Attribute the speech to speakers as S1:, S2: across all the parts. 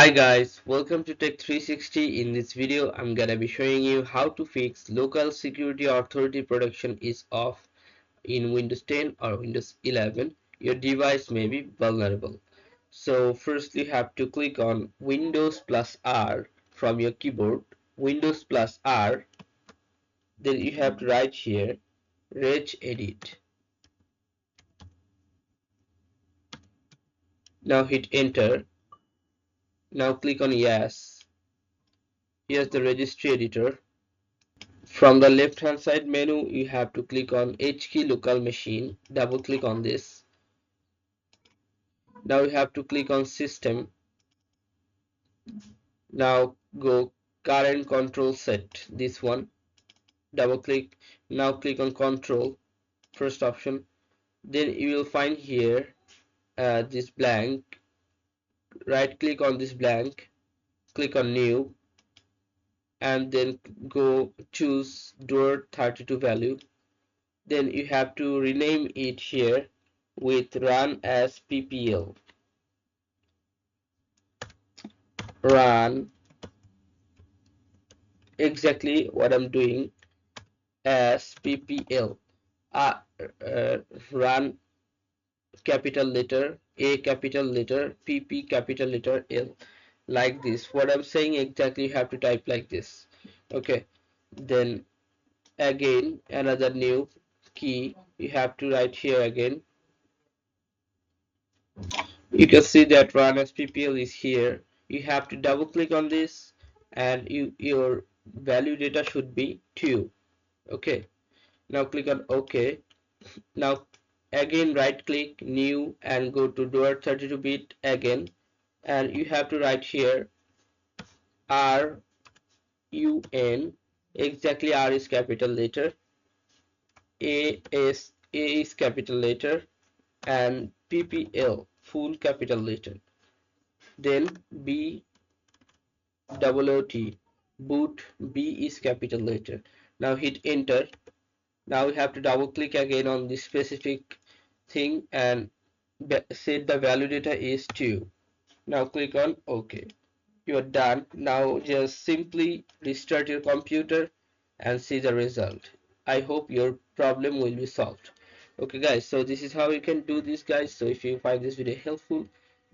S1: Hi guys, welcome to Tech 360. In this video, I'm gonna be showing you how to fix local security authority protection is off in Windows 10 or Windows 11. Your device may be vulnerable. So first you have to click on Windows plus R from your keyboard, Windows plus R, then you have to write here regedit. Now hit enter. Now click on yes. Here's the registry editor. From the left hand side menu, you have to click on H key local machine. Double click on this. Now you have to click on system. Now go current control set. This one. Double click. Now click on control. First option. Then you will find here this blank. Right click on this blank. Click on new. And then go choose door 32 value. Then you have to rename it here with run as PPL. Run exactly what I'm doing as PPL. Uh, uh, Run capital letter A capital letter PP capital letter L, like this. What I'm saying exactly you have to type like this. Okay, then again another new key you have to write here again. You can see that run as PPL is here. You have to double click on this and your value data should be 2. Okay, now click on OK. Now again right click new and go to door 32-bit again, and you have to write here RUN. Exactly, R is capital letter, A is capital letter, and PPL full capital letter. Then BOOT, boot, B is capital letter. Now hit enter. Now we have to double click again on this specific thing and set the value data is 2. Now click on OK. You are done. Now just simply restart your computer and see the result. I hope your problem will be solved. Okay guys, so this is how you can do this guys. So if you find this video helpful,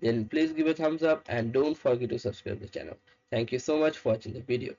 S1: then please give a thumbs up and don't forget to subscribe the channel. Thank you so much for watching the video.